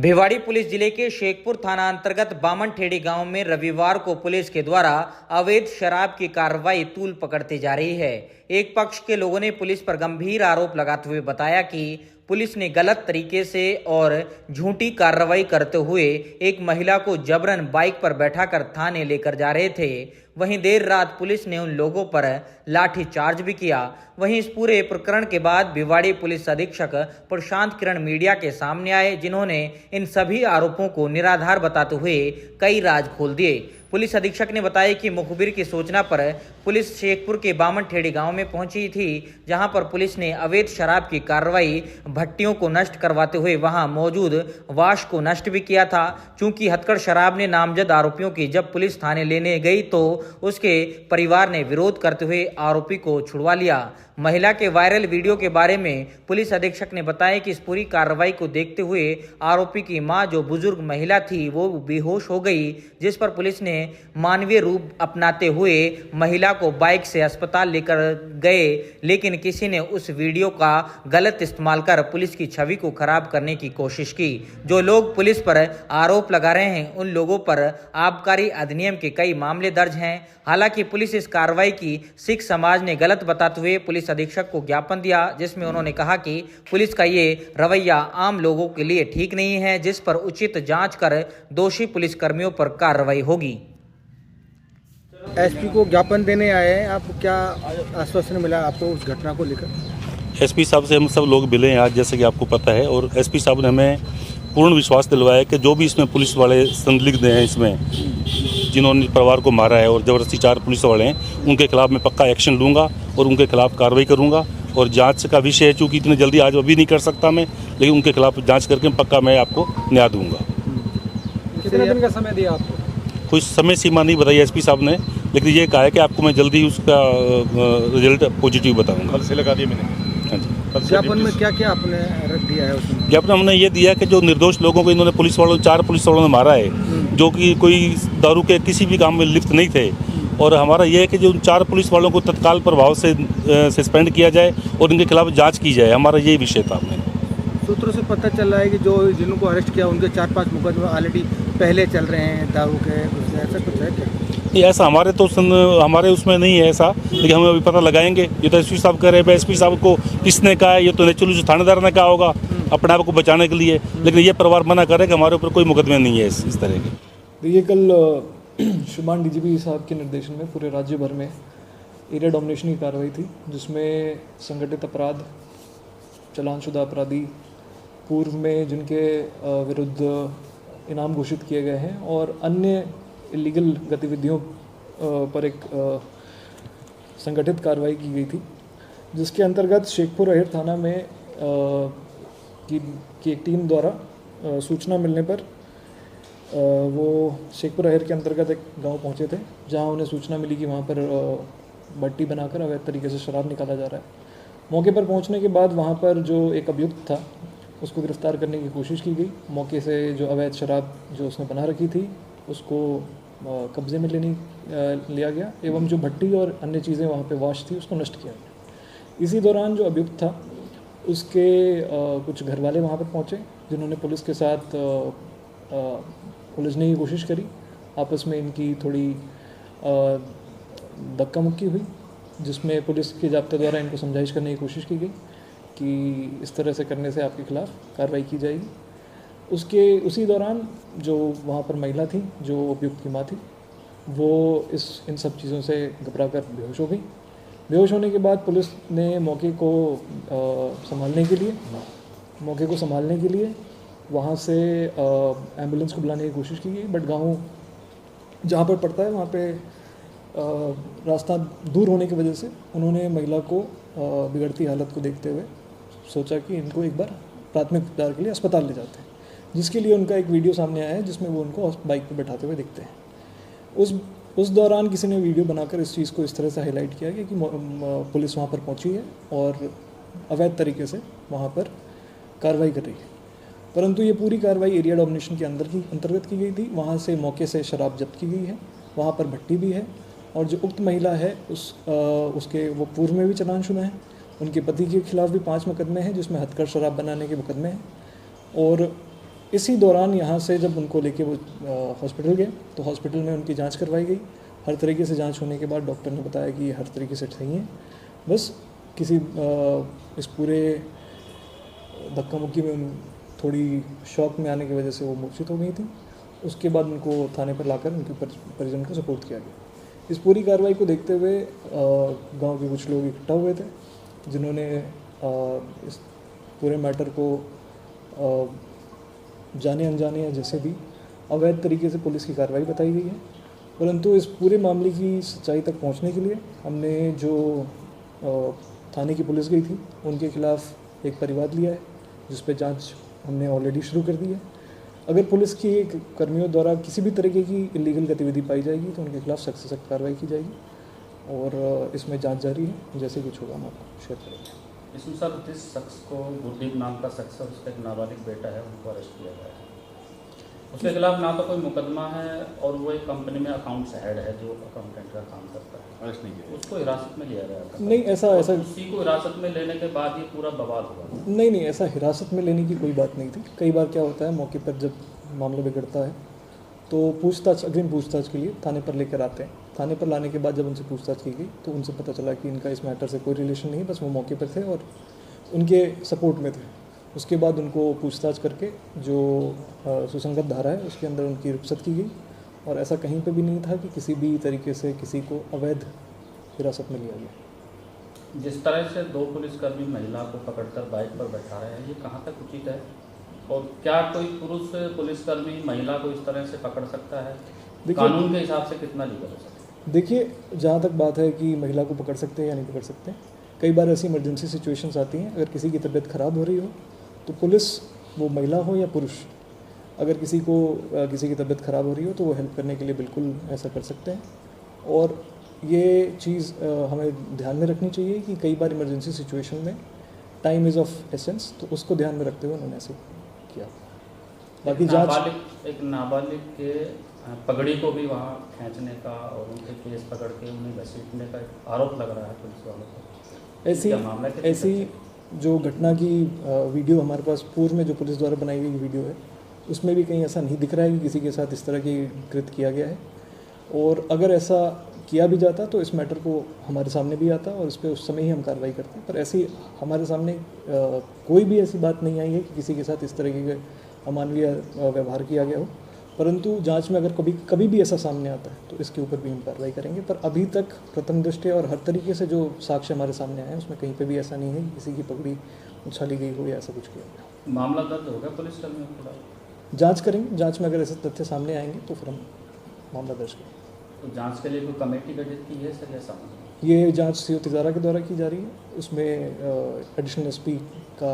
Bhiwadi police जिले के शेखपुर थाना अंतर्गत बामनठेड़ी गांव में रविवार को पुलिस के द्वारा अवैध शराब की कार्रवाई तूल पकड़ती जा रही है। एक पक्ष के लोगों ने पुलिस पर गंभीर आरोप लगाते हुए बताया कि पुलिस ने गलत तरीके से और झूठी कार्रवाई करते हुए एक महिला को जबरन बाइक पर बैठाकर थाने लेकर जा रहे थे। वहीं देर रात पुलिस ने उन लोगों पर लाठी चार्ज भी किया। वहीं इस पूरे प्रकरण के बाद भिवाड़ी पुलिस अधीक्षक प्रशांत किरण मीडिया के सामने आए, जिन्होंने इन सभी आरोपों को निराधार बताते हुए कई राज खोल दिए। पुलिस अधीक्षक ने बताया कि मुखबिर की सूचना पर पुलिस शेखपुर के बामनठेड़ी गांव में पहुंची थी, जहां पर पुलिस ने अवैध शराब की कार्रवाई भट्टियों को नष्ट करवाते हुए वहां मौजूद वाश को नष्ट भी किया था। चूंकि हथकड़ शराब ने नामजद आरोपियों की जब पुलिस थाने लेने गई तो उसके परिवार ने विरोध करते हुए आरोपी को छुड़वा लिया। महिला के वायरल वीडियो के बारे में पुलिस अधीक्षक ने बताया कि इस पूरी कार्रवाई को देखते हुए आरोपी की मां, जो बुजुर्ग महिला थी, वो बेहोश हो गई, जिस पर पुलिस ने मानवीय रूप अपनाते हुए महिला को बाइक से अस्पताल लेकर गए, लेकिन किसी ने उस वीडियो का गलत इस्तेमाल कर पुलिस की छवि को खराब करने की कोशिश की। जो लोग पुलिस पर आरोप लगा रहे हैं, उन लोगों पर आबकारी अधिनियम के कई मामले दर्ज हैं। हालांकि पुलिस इस कार्रवाई की सिख समाज ने गलत बताते हुए पुलिस अधीक्षक को ज्ञापन दिया, जिसमें उन्होंने कहा कि पुलिस का ये रवैया आम लोगों के लिए ठीक नहीं है, जिस पर उचित जांच कर दोषी पुलिस कर्मियों पर कार्रवाई होगी। एसपी को ज्ञापन देने आए हैं, आपको क्या आश्वासन मिला आपको उस घटना को लेकर? एसपी साहब से हम सब लोग मिले हैं आज, जैसे कि आपको पता है, और एसपी साहब ने हमें पूर्ण विश्वास दिलवाया कि जो भी इसमें पुलिस वाले संदिग्ध हैं, इसमें जिन्होंने परिवार को मारा है और ज़बरदस्ती 4 पुलिस वाले हैं, उनके खिलाफ मैं पक्का एक्शन लूँगा और उनके खिलाफ कार्रवाई करूँगा। और जांच का विषय है, चूँकि इतनी जल्दी आज अभी नहीं कर सकता मैं, लेकिन उनके खिलाफ जांच करके पक्का मैं आपको न्याय दूँगा। कितने दिन का समय दिया आपको? कोई समय सीमा नहीं बताई एसपी साहब ने, लेकिन ये कहा है कि आपको मैं जल्दी उसका रिजल्ट पॉजिटिव बताऊँगा। कल से लगा दिया मैंने। हाँ जी। ज्ञापन में क्या क्या आपने रख दिया है उसमें? ज्ञापन हमने ये दिया कि जो निर्दोष लोगों को इन्होंने 4 पुलिस वालों ने मारा है, जो कि कोई दारू के किसी भी काम में लिप्त नहीं थे, और हमारा ये है कि जो 4 पुलिस वालों को तत्काल प्रभाव से सस्पेंड किया जाए और इनके खिलाफ जांच की जाए। हमारा यही विषय था। हमने सूत्रों से पता चल रहा है कि जो जिनको अरेस्ट किया उनके 4-5 मुकदमे ऑलरेडी पहले चल रहे हैं दारू के, ऐसा कुछ है क्या? ये ऐसा हमारे उसमें नहीं है ऐसा, लेकिन हमें अभी पता लगाएंगे। ये तो एसपी साहब कह रहे हैं, एसपी साहब को किसने कहा है, ये तो नेचुरली थानेदार ने कहा होगा अपने आप को बचाने के लिए, लेकिन ये परिवार मना कर रहे हैं कि हमारे ऊपर कोई मुकदमे नहीं है इस तरह के। देखिए, कल शुभान डीजीपी साहब के निर्देशन में पूरे राज्य भर में एरिया डोमिनेशन की कार्रवाई थी, जिसमें संगठित अपराध, चालानशुदा अपराधी, पूर्व में जिनके विरुद्ध इनाम घोषित किए गए हैं, और अन्य इलीगल गतिविधियों पर एक संगठित कार्रवाई की गई थी, जिसके अंतर्गत शेखपुर अहिर थाना में की एक टीम द्वारा सूचना मिलने पर वो शेखपुर अहिर के अंतर्गत एक गांव पहुंचे थे, जहां उन्हें सूचना मिली कि वहां पर भट्टी बनाकर अवैध तरीके से शराब निकाला जा रहा है। मौके पर पहुंचने के बाद वहां पर जो एक अभियुक्त था, उसको गिरफ्तार करने की कोशिश की गई। मौके से जो अवैध शराब जो उसने बना रखी थी, उसको कब्जे में लिया गया, एवं जो भट्टी और अन्य चीज़ें वहाँ पे वाश थी, उसको नष्ट किया गया। इसी दौरान जो अभियुक्त था, उसके कुछ घर वाले वहाँ पर पहुँचे, जिन्होंने पुलिस के साथ उलझने की कोशिश करी। आपस में इनकी थोड़ी धक्का मुक्की हुई, जिसमें पुलिस के जाब्ते द्वारा इनको समझाइश करने की कोशिश की गई कि इस तरह से करने से आपके खिलाफ कार्रवाई की जाएगी। उसी दौरान जो वहाँ पर महिला थी, जो अभियुक्त की माँ थी, वो इन सब चीज़ों से घबराकर बेहोश हो गई। बेहोश होने के बाद पुलिस ने मौके को संभालने के लिए वहाँ से एम्बुलेंस को बुलाने की कोशिश की गई, बट गाँव जहाँ पर पड़ता है वहाँ पे रास्ता दूर होने की वजह से उन्होंने महिला को बिगड़ती हालत को देखते हुए सोचा कि इनको एक बार प्राथमिक उपचार के लिए अस्पताल ले जाते हैं, जिसके लिए उनका एक वीडियो सामने आया है, जिसमें वो उनको बाइक पर बैठाते हुए दिखते हैं। उस दौरान किसी ने वीडियो बनाकर इस चीज़ को इस तरह से हाईलाइट किया कि पुलिस वहाँ पर पहुँची है और अवैध तरीके से वहाँ पर कार्रवाई कर रही है, परंतु ये पूरी कार्रवाई एरिया डोमिनेशन के अंतर्गत की गई थी। वहाँ से मौके से शराब जब्त की गई है, वहाँ पर भट्टी भी है, और जो उक्त महिला है उसके वो पूर्व में भी चालानशुदा हैं। उनके पति के खिलाफ भी 5 मुकदमे हैं, जिसमें हथकड़ शराब बनाने के मुकदमे हैं, और इसी दौरान यहाँ से जब उनको लेके वो हॉस्पिटल गए तो हॉस्पिटल में उनकी जांच करवाई गई। हर तरीके से जांच होने के बाद डॉक्टर ने बताया कि ये हर तरीके से सही है, बस किसी इस पूरे धक्का मुक्की में थोड़ी शॉक में आने की वजह से वो मूर्छित हो गई थी। उसके बाद उनको थाने पर लाकर उनके परिजन को सपोर्ट किया गया। इस पूरी कार्रवाई को देखते हुए गांव के कुछ लोग इकट्ठा हुए थे, जिन्होंने इस पूरे मैटर को जाने अनजाने या जैसे भी अवैध तरीके से पुलिस की कार्रवाई बताई गई है। परंतु इस पूरे मामले की सच्चाई तक पहुंचने के लिए हमने जो थाने की पुलिस गई थी उनके खिलाफ एक परिवाद लिया है, जिस पे जांच हमने ऑलरेडी शुरू कर दी है। अगर पुलिस की कर्मियों द्वारा किसी भी तरीके की इलीगल गतिविधि पाई जाएगी तो उनके खिलाफ सख्त से सख्त कार्रवाई की जाएगी और इसमें जांच जारी है। जैसे कुछ होगा हम आपको शेयर करेंगे। इसमें सर जिस शख्स को गुरदीप नाम का शख्स है, उसका एक नाबालिग बेटा है, उनको अरेस्ट किया गया है। उसके खिलाफ ना तो कोई मुकदमा है और वो एक कंपनी में अकाउंट्स हेड है जो अकाउंटेंट का काम करता है। अरेस्ट नहीं किया, उसको हिरासत में लिया गया था। नहीं, ऐसा उसी को हिरासत में लेने के बाद ये पूरा बवाल हुआ। नहीं, ऐसा हिरासत में लेने की कोई बात नहीं थी। कई बार क्या होता है, मौके पर जब मामला बिगड़ता है तो पूछताछ, अग्रिम पूछताछ के लिए थाने पर लेकर आते हैं। थाने पर लाने के बाद जब उनसे पूछताछ की गई तो उनसे पता चला कि इनका इस मैटर से कोई रिलेशन नहीं, बस वो मौके पर थे और उनके सपोर्ट में थे। उसके बाद उनको पूछताछ करके जो सुसंगत धारा है उसके अंदर उनकी रुखसत की गई और ऐसा कहीं पे भी नहीं था कि किसी भी तरीके से किसी को अवैध हिरासत में लिया गया। जिस तरह से दो पुलिसकर्मी महिला को पकड़कर बाइक पर बैठा रहे हैं, ये कहाँ तक उचित है और क्या कोई पुरुष पुलिसकर्मी महिला को इस तरह से पकड़ सकता है? कानून के हिसाब से कितना लीगल है सर? देखिए, जहाँ तक बात है कि महिला को पकड़ सकते हैं या नहीं पकड़ सकते, कई बार ऐसी इमरजेंसी सिचुएशंस आती हैं। अगर किसी की तबीयत ख़राब हो रही हो तो पुलिस, वो महिला हो या पुरुष, अगर किसी की तबीयत ख़राब हो रही हो तो वो हेल्प करने के लिए बिल्कुल ऐसा कर सकते हैं। और ये चीज़ हमें ध्यान में रखनी चाहिए कि कई बार इमरजेंसी सिचुएशन में टाइम इज़ ऑफ एसेंस, तो उसको ध्यान में रखते हुए उन्होंने ऐसे किया। बाकी एक नाबालिग के पगड़ी को भी वहाँ खींचने का और उनके केस पकड़ के उन्हें घसीटने का आरोप लग रहा है पुलिस वालों को। ऐसी जो घटना की वीडियो हमारे पास पूर्व में जो पुलिस द्वारा बनाई गई वीडियो है, उसमें भी कहीं ऐसा नहीं दिख रहा है कि किसी के साथ इस तरह की कृत्य किया गया है। और अगर ऐसा किया भी जाता तो इस मैटर को हमारे सामने भी आता और इस पर उस समय ही हम कार्रवाई करते। पर ऐसी हमारे सामने कोई भी ऐसी बात नहीं आई है कि किसी के साथ इस तरह के अमानवीय व्यवहार किया गया हो। परंतु जांच में अगर कभी भी ऐसा सामने आता है तो इसके ऊपर भी हम कार्रवाई करेंगे। पर अभी तक प्रथम दृष्टया और हर तरीके से जो साक्ष्य हमारे सामने आए हैं उसमें कहीं पे भी ऐसा नहीं है कि किसी की पगड़ी उछाली गई हो या ऐसा कुछ किया गया। मामला दर्ज होगा पुलिसकर्मियों के खिलाफ? जाँच करेंगे, जाँच में अगर ऐसे तथ्य सामने आएंगे तो फिर हम मामला दर्ज करेंगे। तो जाँच के लिए कोई कमेटी गठित की है सर या समझ? ये जाँच सीओ तिजारा के द्वारा की जा रही है। उसमें एडिशनल एसपी का